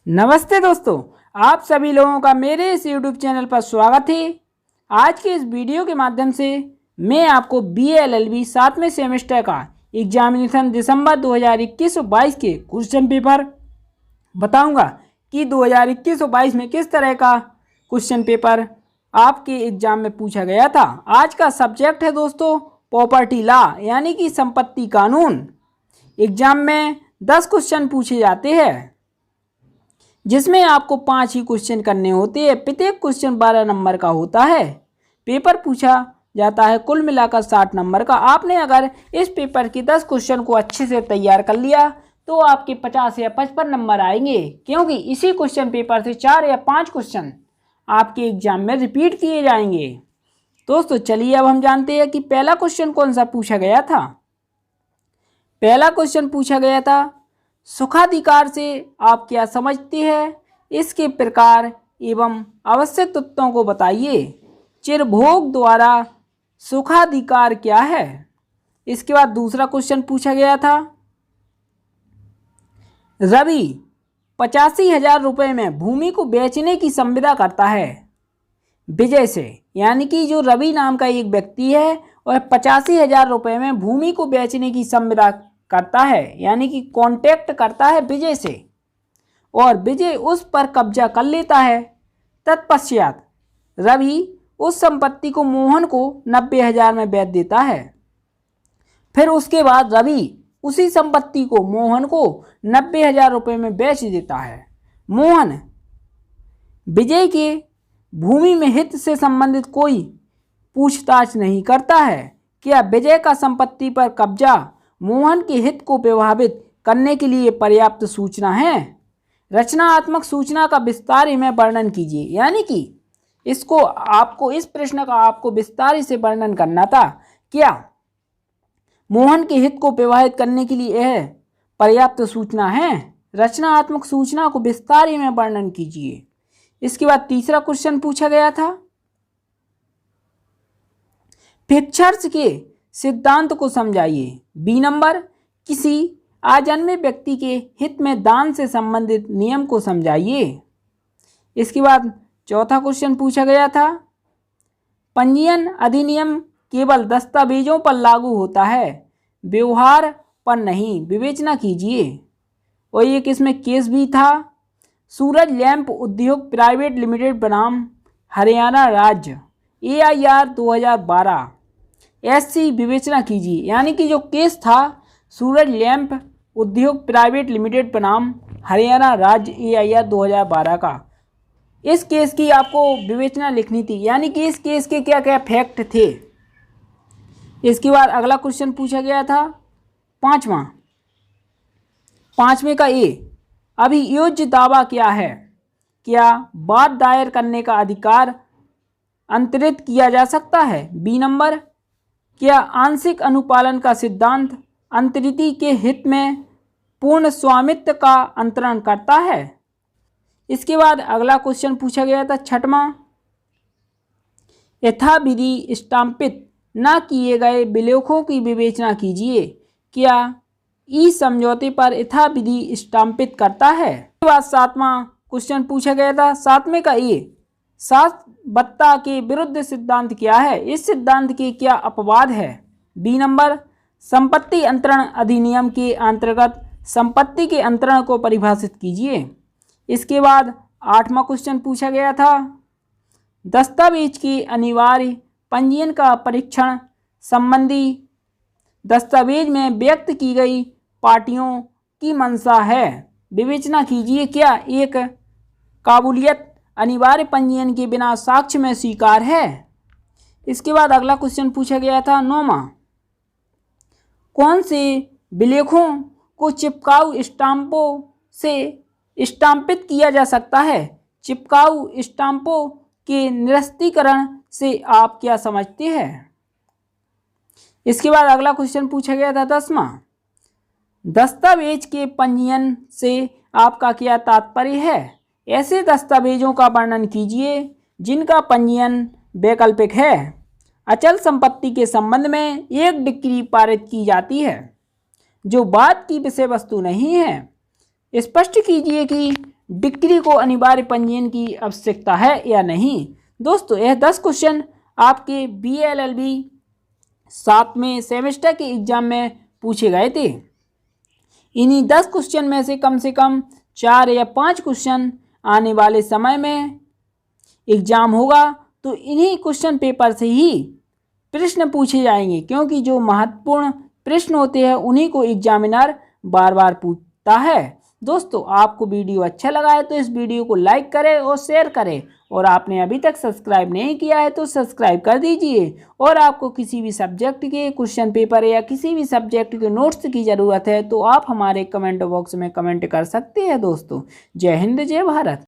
नमस्ते दोस्तों, आप सभी लोगों का मेरे इस YouTube चैनल पर स्वागत है। आज के इस वीडियो के माध्यम से मैं आपको BA LLB 7वें सेमेस्टर का एग्जामिनेशन दिसंबर 2021 और 22 के क्वेश्चन पेपर बताऊंगा कि 2021 और 22 में किस तरह का क्वेश्चन पेपर आपके एग्जाम में पूछा गया था। आज का सब्जेक्ट है दोस्तों प्रॉपर्टी लॉ यानी कि संपत्ति कानून। एग्जाम में 10 क्वेश्चन पूछे जाते हैं जिसमें आपको 5 ही क्वेश्चन करने होते हैं। प्रत्येक क्वेश्चन 12 नंबर का होता है। पेपर पूछा जाता है कुल मिलाकर 60 नंबर का। आपने अगर इस पेपर के 10 क्वेश्चन को अच्छे से तैयार कर लिया तो आपके 50 या 55 नंबर आएंगे, क्योंकि इसी क्वेश्चन पेपर से 4 या 5 क्वेश्चन आपके एग्जाम में रिपीट किए जाएंगे। दोस्तों चलिए अब हम जानते हैं कि पहला क्वेश्चन कौन सा पूछा गया था। पहला क्वेश्चन पूछा गया था सुखाधिकार से आप क्या समझते हैं, इसके प्रकार एवं आवश्यक तत्वों को बताइए। चिरभोग द्वारा सुखाधिकार क्या है। इसके बाद दूसरा क्वेश्चन पूछा गया था रवि 85,000 रुपये में भूमि को बेचने की संविदा करता है विजय से, यानी कि जो रवि नाम का एक व्यक्ति है वह 85,000 रुपये में भूमि को बेचने की संविदा करता है, यानी कि कांटेक्ट करता है विजय से और विजय उस पर कब्जा कर लेता है। तत्पश्चात रवि उस संपत्ति को मोहन को 90,000 में बेच देता है। फिर उसके बाद रवि उसी संपत्ति को मोहन को 90,000 रुपये में बेच देता है। मोहन विजय के भूमि में हित से संबंधित कोई पूछताछ नहीं करता है। क्या विजय का संपत्ति पर कब्जा मोहन के हित को प्रभावित करने के लिए पर्याप्त सूचना है। रचनात्मक सूचना का विस्तार में वर्णन कीजिए, यानी कि इसको आपको इस प्रश्न का आपको विस्तार से वर्णन करना था। क्या मोहन के हित को प्रभावित करने के लिए यह पर्याप्त सूचना है। रचनात्मक सूचना को विस्तार में वर्णन कीजिए। इसके बाद तीसरा क्वेश्चन पूछा गया था फिक्सर्स के सिद्धांत को समझाइए। बी नंबर किसी आजन्मे व्यक्ति के हित में दान से संबंधित नियम को समझाइए। इसके बाद चौथा क्वेश्चन पूछा गया था पंजीयन अधिनियम केवल दस्तावेजों पर लागू होता है, व्यवहार पर नहीं, विवेचना कीजिए। और एक इसमें केस भी था सूरज लैंप उद्योग प्राइवेट लिमिटेड बनाम हरियाणा राज्य AIR 2012 SC विवेचना कीजिए, यानी कि जो केस था सूरज लैंप उद्योग प्राइवेट लिमिटेड बनाम हरियाणा राज्य AIR 2012 का। इस केस की आपको विवेचना लिखनी थी, यानी कि इस केस के क्या क्या फैक्ट थे। इसके बाद अगला क्वेश्चन पूछा गया था पांचवें का A अभियोज्य दावा क्या है। क्या वाद दायर करने का अधिकार अंतरित किया जा सकता है। बी नंबर क्या आंशिक अनुपालन का सिद्धांत अंतरिति के हित में पूर्ण स्वामित्व का अंतरण करता है। इसके बाद अगला क्वेश्चन पूछा गया था छठवां यथाविधि स्टाम्पित न किए गए विलेखों की विवेचना कीजिए। क्या ई समझौते पर यथाविधि स्टाम्पित करता है। इसके बाद सातवां क्वेश्चन पूछा गया था सातवें का A सातबत्ता के विरुद्ध सिद्धांत क्या है, इस सिद्धांत के क्या अपवाद है। बी नंबर संपत्ति अंतरण अधिनियम के अंतर्गत संपत्ति के अंतरण को परिभाषित कीजिए। इसके बाद आठवां क्वेश्चन पूछा गया था दस्तावेज के अनिवार्य पंजीयन का परीक्षण संबंधी दस्तावेज में व्यक्त की गई पार्टियों की मंशा है, विवेचना कीजिए। क्या एक काबूलियत अनिवार्य पंजीयन के बिना साक्ष्य में स्वीकार है। इसके बाद अगला क्वेश्चन पूछा गया था नौवां कौन से विलेखों को चिपकाऊ स्टाम्पों से स्टाम्पित किया जा सकता है। चिपकाऊ स्टाम्पों के निरस्तीकरण से आप क्या समझते हैं। इसके बाद अगला क्वेश्चन पूछा गया था 10वां दस्तावेज के पंजीयन से आपका क्या तात्पर्य है। ऐसे दस्तावेजों का वर्णन कीजिए जिनका पंजीयन वैकल्पिक है। अचल संपत्ति के संबंध में एक डिक्री पारित की जाती है जो वाद की विषय वस्तु नहीं है। स्पष्ट कीजिए कि डिग्री को अनिवार्य पंजीयन की आवश्यकता है या नहीं। दोस्तों यह 10 क्वेश्चन आपके BLLB 7वें सेमेस्टर के एग्जाम में पूछे गए थे। इन्हीं 10 क्वेश्चन में से कम 4 या 5 क्वेश्चन आने वाले समय में एग्जाम होगा, तो इन्हीं क्वेश्चन पेपर से ही प्रश्न पूछे जाएंगे, क्योंकि जो महत्वपूर्ण प्रश्न होते हैं उन्हीं को एग्जामिनर बार बार पूछता है। दोस्तों आपको वीडियो अच्छा लगा है तो इस वीडियो को लाइक करें और शेयर करें, और आपने अभी तक सब्सक्राइब नहीं किया है तो सब्सक्राइब कर दीजिए। और आपको किसी भी सब्जेक्ट के क्वेश्चन पेपर या किसी भी सब्जेक्ट के नोट्स की ज़रूरत है तो आप हमारे कमेंट बॉक्स में कमेंट कर सकते हैं। दोस्तों जय हिंद, जय भारत।